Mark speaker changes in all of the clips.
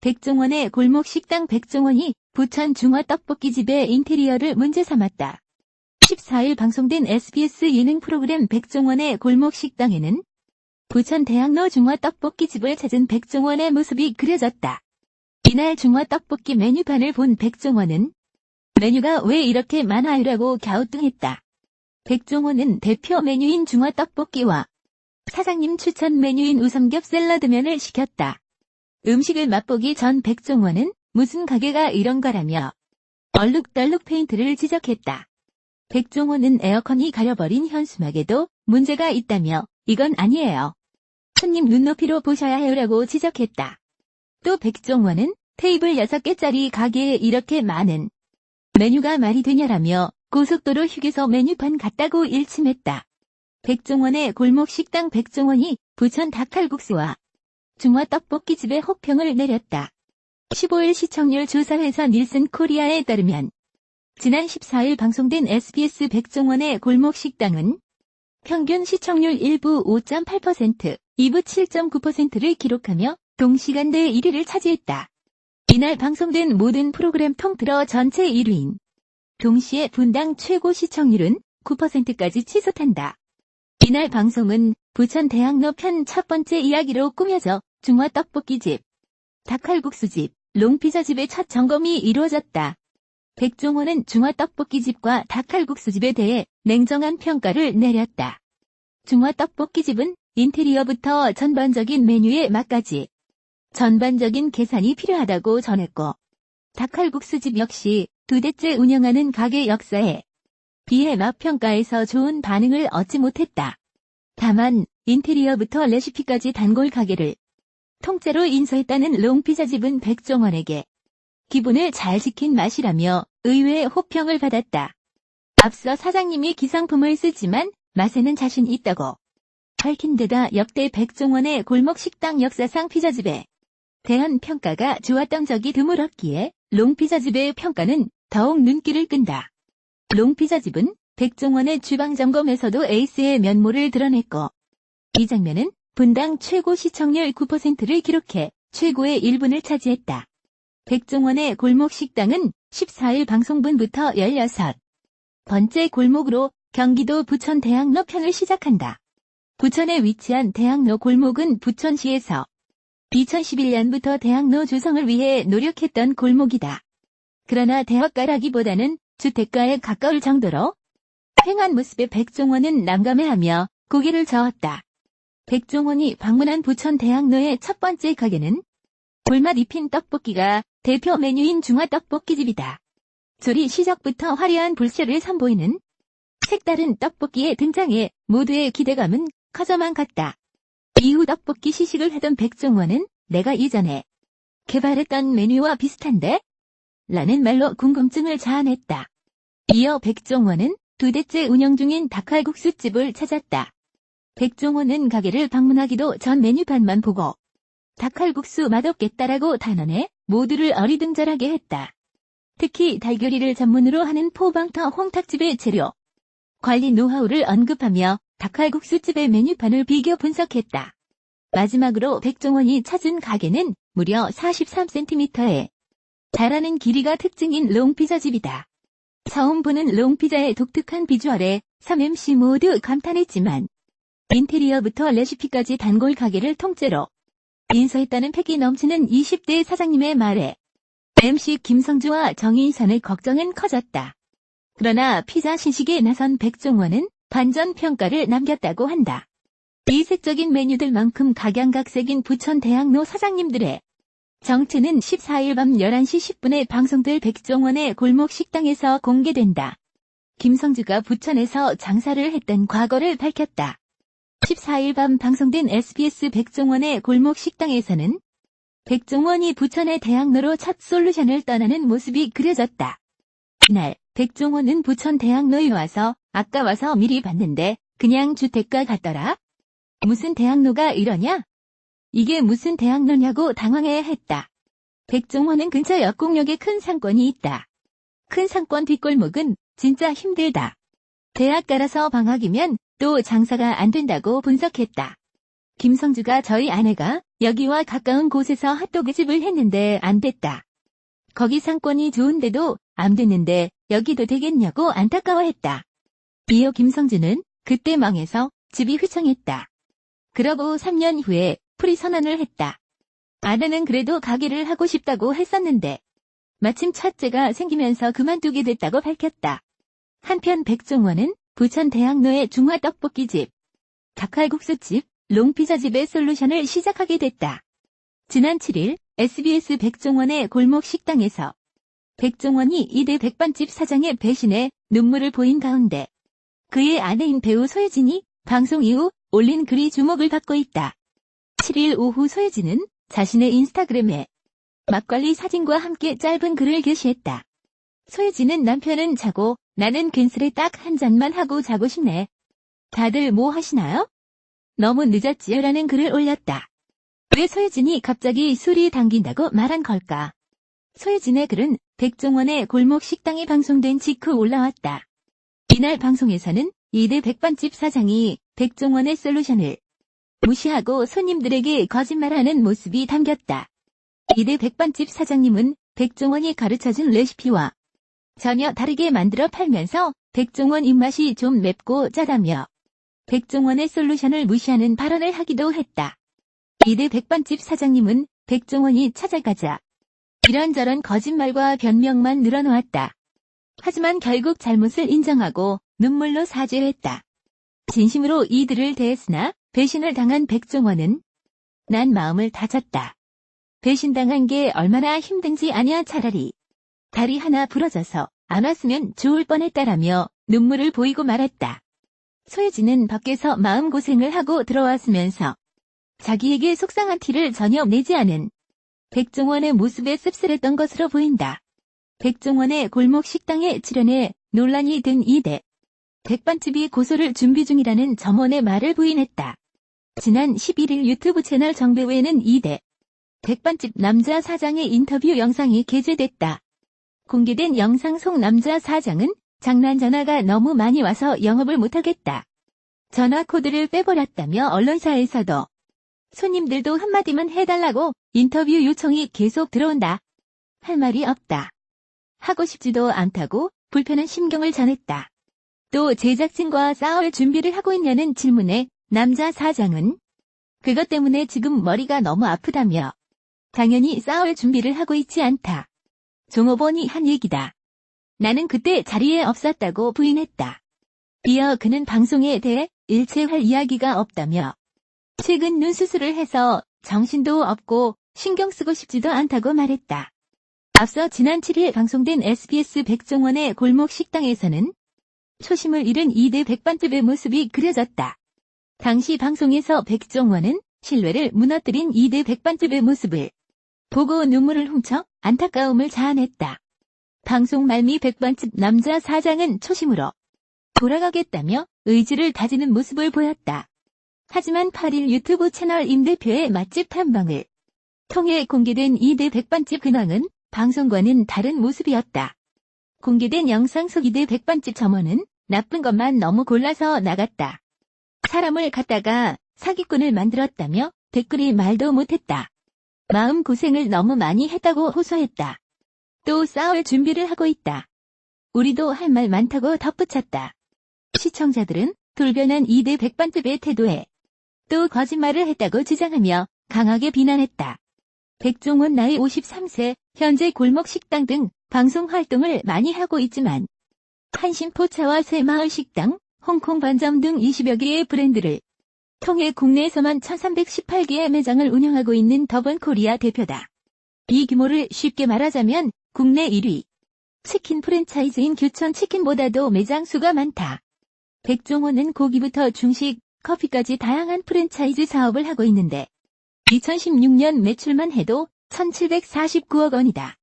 Speaker 1: 백종원의 골목식당 백종원이 부천 중화떡볶이집의 인테리어를 문제 삼았다. 14일 방송된 SBS 예능 프로그램 백종원의 골목식당에는 부천 대학로 중화떡볶이집을 찾은 백종원의 모습이 그려졌다. 이날 중화떡볶이 메뉴판을 본 백종원은 메뉴가 왜 이렇게 많아요라고 갸우뚱했다. 백종원은 대표 메뉴인 중화떡볶이와 사장님 추천 메뉴인 우삼겹 샐러드면을 시켰다. 음식을 맛보기 전 백종원은 무슨 가게가 이런 거라며 얼룩덜룩 페인트를 지적했다. 백종원은 에어컨이 가려버린 현수막에도 문제가 있다며 이건 아니에요. 손님 눈높이로 보셔야 해요라고 지적했다. 또 백종원은 테이블 6개짜리 가게에 이렇게 많은 메뉴가 말이 되냐라며 고속도로 휴게소 메뉴판 같다고 일침했다. 백종원의 골목식당 백종원이 부천 닭칼국수와 중화떡볶이집에 혹평을 내렸다. 15일 시청률 조사회사 닐슨 코리아에 따르면 지난 14일 방송된 SBS 백종원의 골목식당은 평균 시청률 1부 5.8%, 2부 7.9%를 기록하며 동시간대 1위를 차지했다. 이날 방송된 모든 프로그램 통틀어 전체 1위인 동시에 분당 최고 시청률은 9%까지 치솟한다. 이날 방송은 부천 대학로 편 첫 번째 이야기로 꾸며져 중화떡볶이집, 닭칼국수집, 롱피자집의 첫 점검이 이루어졌다. 백종원은 중화떡볶이집과 닭칼국수집에 대해 냉정한 평가를 내렸다. 중화떡볶이집은 인테리어부터 전반적인 메뉴의 맛까지 전반적인 개선이 필요하다고 전했고, 닭칼국수집 역시 2대째 운영하는 가게 역사에 비해 맛평가에서 좋은 반응을 얻지 못했다. 다만 인테리어부터 레시피까지 단골 가게를 통째로 인수했다는 롱피자집은 백종원에게 기본을 잘 지킨 맛이라며 의외의 호평을 받았다. 앞서 사장님이 기성품을 쓰지만 맛에는 자신 있다고 밝힌 데다 역대 백종원의 골목식당 역사상 피자집에 대한 평가가 좋았던 적이 드물었기에 롱피자집의 평가는 더욱 눈길을 끈다. 롱피자집은 백종원의 주방 점검에서도 에이스의 면모를 드러냈고, 이 장면은 분당 최고 시청률 9%를 기록해 최고의 1분을 차지했다. 백종원의 골목식당은 14일 방송분부터 16번째 골목으로 경기도 부천 대학로 편을 시작한다. 부천에 위치한 대학로 골목은 부천시에서 2011년부터 대학로 조성을 위해 노력했던 골목이다. 그러나 대학가라기보다는 주택가에 가까울 정도로 휑한 모습에 백종원은 난감해하며 고개를 저었다. 백종원이 방문한 부천 대학로의 첫 번째 가게는 불맛 입힌 떡볶이가 대표 메뉴인 중화떡볶이집이다. 조리 시작부터 화려한 불쇼를 선보이는 색다른 떡볶이의 등장에 모두의 기대감은 커져만 갔다. 이후 떡볶이 시식을 하던 백종원은 내가 이전에 개발했던 메뉴와 비슷한데? 라는 말로 궁금증을 자아냈다. 이어 백종원은 2대째 운영 중인 닭칼국수집을 찾았다. 백종원은 가게를 방문하기도 전 메뉴판만 보고 닭칼국수 맛없겠다라고 단언해 모두를 어리둥절하게 했다. 특히 달걀이를 전문으로 하는 포방터 홍탁집의 재료 관리 노하우를 언급하며 닭칼국수집의 메뉴판을 비교 분석했다. 마지막으로 백종원이 찾은 가게는 무려 43cm에 달하는 길이가 특징인 롱피자집이다. 처음 보는 롱피자의 독특한 비주얼에 3MC 모두 감탄했지만 인테리어부터 레시피까지 단골 가게를 통째로 인수했다는 패기 넘치는 20대 사장님의 말에 MC 김성주와 정인선의 걱정은 커졌다. 그러나 피자 시식에 나선 백종원은 반전 평가를 남겼다고 한다. 이색적인 메뉴들만큼 각양각색인 부천 대학로 사장님들의 정체는 14일 밤 11시 10분에 방송될 백종원의 골목식당에서 공개된다. 김성주가 부천에서 장사를 했던 과거를 밝혔다. 14일 밤 방송된 SBS 백종원의 골목식당에서는 백종원이 부천의 대학로로 첫 솔루션을 떠나는 모습이 그려졌다. 이날 백종원은 부천 대학로에 와서 아까 와서 미리 봤는데 그냥 주택가 같더라. 무슨 대학로가 이러냐? 이게 무슨 대학로냐고 당황해 했다. 백종원은 근처 역곡역에 큰 상권이 있다. 큰 상권 뒷골목은 진짜 힘들다. 대학가라서 방학이면 또 장사가 안 된다고 분석했다. 김성주가 저희 아내가 여기와 가까운 곳에서 핫도그집을 했는데 안 됐다. 거기 상권이 좋은데도 안 됐는데 여기도 되겠냐고 안타까워했다. 이어 김성주는 그때 망해서 집이 휘청했다. 그러고 3년 후에 풀이 선언을 했다. 아내는 그래도 가게를 하고 싶다고 했었는데 마침 첫째가 생기면서 그만두게 됐다고 밝혔다. 한편 백종원은 부천 대학로의 중화떡볶이집, 닭칼국수집, 롱피자집의 솔루션을 시작하게 됐다. 지난 7일 SBS 백종원의 골목 식당에서 백종원이 이대 백반집 사장의 배신에 눈물을 보인 가운데 그의 아내인 배우 소유진이 방송 이후 올린 글이 주목을 받고 있다. 7일 오후 소유진은 자신의 인스타그램에 막걸리 사진과 함께 짧은 글을 게시했다. 소유진은 남편은 자고 나는 괜스레 딱 한 잔만 하고 자고 싶네. 다들 뭐 하시나요? 너무 늦었지요? 라는 글을 올렸다. 왜 소유진이 갑자기 술이 당긴다고 말한 걸까? 소유진의 글은 백종원의 골목 식당이 방송된 직후 올라왔다. 이날 방송에서는 이대 백반집 사장이 백종원의 솔루션을 무시하고 손님들에게 거짓말하는 모습이 담겼다. 이대 백반집 사장님은 백종원이 가르쳐준 레시피와 전혀 다르게 만들어 팔면서 백종원 입맛이 좀 맵고 짜다며 백종원의 솔루션을 무시하는 발언을 하기도 했다. 이대 백반집 사장님은 백종원이 찾아가자 이런저런 거짓말과 변명만 늘어놓았다. 하지만 결국 잘못을 인정하고 눈물로 사죄했다. 진심으로 이들을 대했으나 배신을 당한 백종원은 난 마음을 다쳤다. 배신당한 게 얼마나 힘든지 아냐. 차라리 다리 하나 부러져서 안 왔으면 좋을 뻔했다라며 눈물을 보이고 말았다. 소유진은 밖에서 마음고생을 하고 들어왔으면서 자기에게 속상한 티를 전혀 내지 않은 백종원의 모습에 씁쓸했던 것으로 보인다. 백종원의 골목 식당에 출연해 논란이 된 이대 백반집이 고소를 준비 중이라는 점원의 말을 부인했다. 지난 11일 유튜브 채널 정배우에는 이대 백반집 남자 사장의 인터뷰 영상이 게재됐다. 공개된 영상 속 남자 사장은 장난 전화가 너무 많이 와서 영업을 못하겠다. 전화 코드를 빼버렸다며 언론사에서도 손님들도 한마디만 해달라고 인터뷰 요청이 계속 들어온다. 할 말이 없다. 하고 싶지도 않다고 불편한 심경을 전했다. 또 제작진과 싸울 준비를 하고 있냐는 질문에 남자 사장은 그것 때문에 지금 머리가 너무 아프다며 당연히 싸울 준비를 하고 있지 않다. 종업원이 한 얘기다. 나는 그때 자리에 없었다고 부인했다. 이어 그는 방송에 대해 일체 할 이야기가 없다며 최근 눈 수술을 해서 정신도 없고 신경 쓰고 싶지도 않다고 말했다. 앞서 지난 7일 방송된 SBS 백종원의 골목 식당에서는 초심을 잃은 이대 백반집의 모습이 그려졌다. 당시 방송에서 백종원은 신뢰를 무너뜨린 이대 백반집의 모습을 보고 눈물을 훔쳐 안타까움을 자아냈다. 방송 말미 백반집 남자 사장은 초심으로 돌아가겠다며 의지를 다지는 모습을 보였다. 하지만 8일 유튜브 채널 임 대표의 맛집 탐방을 통해 공개된 이대 백반집 근황은 방송과는 다른 모습이었다. 공개된 영상 속 이대 백반집 점원은 나쁜 것만 너무 골라서 나갔다. 사람을 갖다가 사기꾼을 만들었다며 댓글이 말도 못했다. 마음고생을 너무 많이 했다고 호소했다. 또 싸울 준비를 하고 있다. 우리도 할 말 많다고 덧붙였다. 시청자들은 돌변한 이대 백반집의 태도에 또 거짓말을 했다고 주장하며 강하게 비난했다. 백종원 나이 53세, 현재 골목 식당 등 방송 활동을 많이 하고 있지만 한신포차와 새마을식당, 홍콩 반점 등 20여 개의 브랜드를 통해 국내에서만 1318개의 매장을 운영하고 있는 더번코리아 대표다. 이 규모를 쉽게 말하자면 국내 1위 치킨 프랜차이즈인 규천치킨보다도 매장 수가 많다. 백종원은 고기부터 중식, 커피까지 다양한 프랜차이즈 사업을 하고 있는데 2016년 매출만 해도 1749억 원이다.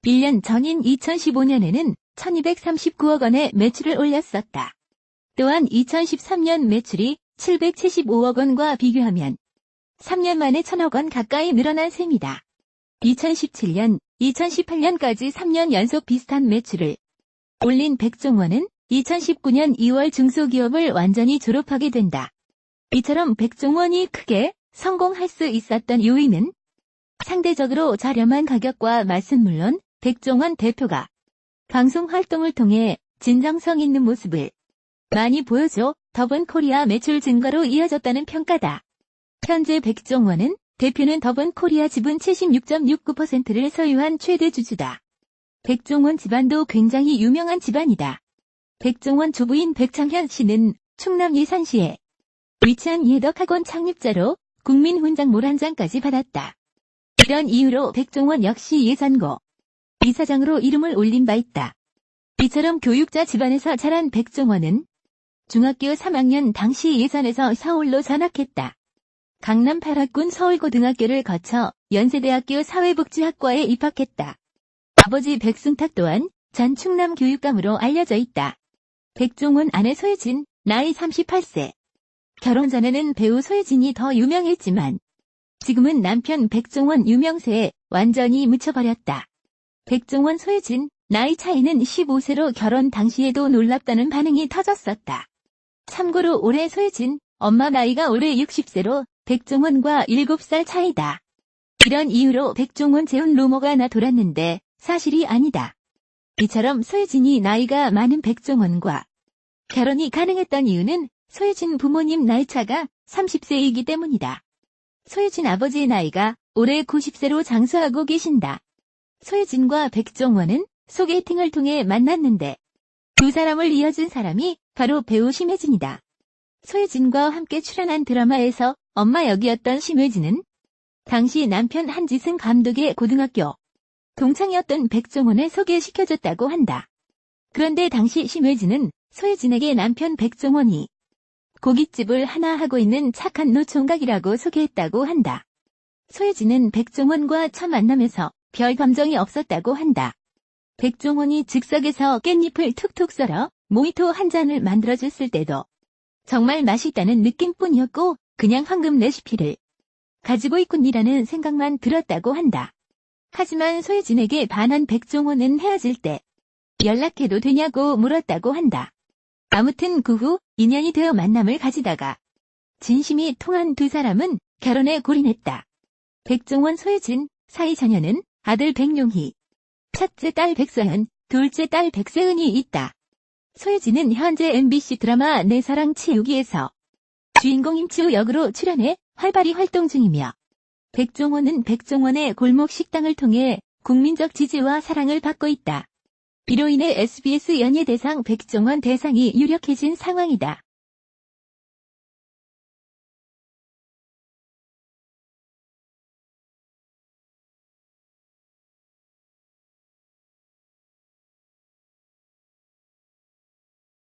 Speaker 1: 1년 전인 2015년에는 1239억 원의 매출을 올렸었다. 또한 2013년 매출이 775억 원과 비교하면 3년 만에 1000억 원 가까이 늘어난 셈이다. 2017년, 2018년까지 3년 연속 비슷한 매출을 올린 백종원은 2019년 2월 중소기업을 완전히 졸업하게 된다. 이처럼 백종원이 크게 성공할 수 있었던 요인은 상대적으로 저렴한 가격과 맛은 물론 백종원 대표가 방송 활동을 통해 진정성 있는 모습을 많이 보여줘 더본코리아 매출 증가로 이어졌다는 평가다. 현재 백종원은 대표는 더본코리아 지분 76.69%를 소유한 최대 주주다. 백종원 집안도 굉장히 유명한 집안이다. 백종원 조부인 백창현 씨는 충남 예산시에 위치한 예덕학원 창립자로 국민훈장 모란장까지 받았다. 이런 이유로 백종원 역시 예산고 이사장으로 이름을 올린 바 있다. 이처럼 교육자 집안에서 자란 백종원은 중학교 3학년 당시 예산에서 서울로 전학했다. 강남 8학군 서울고등학교를 거쳐 연세대학교 사회복지학과에 입학했다. 아버지 백승탁 또한 전 충남교육감으로 알려져 있다. 백종원 아내 소유진, 나이 38세. 결혼 전에는 배우 소유진이 더 유명했지만 지금은 남편 백종원 유명세에 완전히 묻혀버렸다. 백종원 소유진, 나이 차이는 15세로 결혼 당시에도 놀랍다는 반응이 터졌었다. 참고로 올해 소유진, 엄마 나이가 올해 60세로 백종원과 7살 차이다. 이런 이유로 백종원 재혼 루머가 나 돌았는데 사실이 아니다. 이처럼 소유진이 나이가 많은 백종원과 결혼이 가능했던 이유는 소유진 부모님 나이차가 30세이기 때문이다. 소유진 아버지의 나이가 올해 90세로 장수하고 계신다. 소유진과 백종원은 소개팅을 통해 만났는데 두 사람을 이어준 사람이 바로 배우 심혜진이다. 소유진과 함께 출연한 드라마에서 엄마 역이었던 심혜진은 당시 남편 한지승 감독의 고등학교 동창이었던 백종원에 소개시켜줬다고 한다. 그런데 당시 심혜진은 소유진에게 남편 백종원이 고깃집을 하나 하고 있는 착한 노총각이라고 소개했다고 한다. 소유진은 백종원과 첫 만남에서 별 감정이 없었다고 한다. 백종원이 즉석에서 깻잎을 툭툭 썰어 모히또 한 잔을 만들어줬을 때도 정말 맛있다는 느낌뿐이었고 그냥 황금 레시피를 가지고 있군이라는 생각만 들었다고 한다. 하지만 소유진에게 반한 백종원은 헤어질 때 연락해도 되냐고 물었다고 한다. 아무튼 그 후 인연이 되어 만남을 가지다가 진심이 통한 두 사람은 결혼에 골인했다. 백종원 소유진 사이 자녀는 아들 백용희, 첫째 딸 백서연, 둘째 딸 백세은이 있다. 소유진은 현재 MBC 드라마 내 사랑 치우기에서 주인공 임치우 역으로 출연해 활발히 활동 중이며 백종원은 백종원의 골목 식당을 통해 국민적 지지와 사랑을 받고 있다. 이로 인해 SBS 연예대상 백종원 대상이 유력해진 상황이다.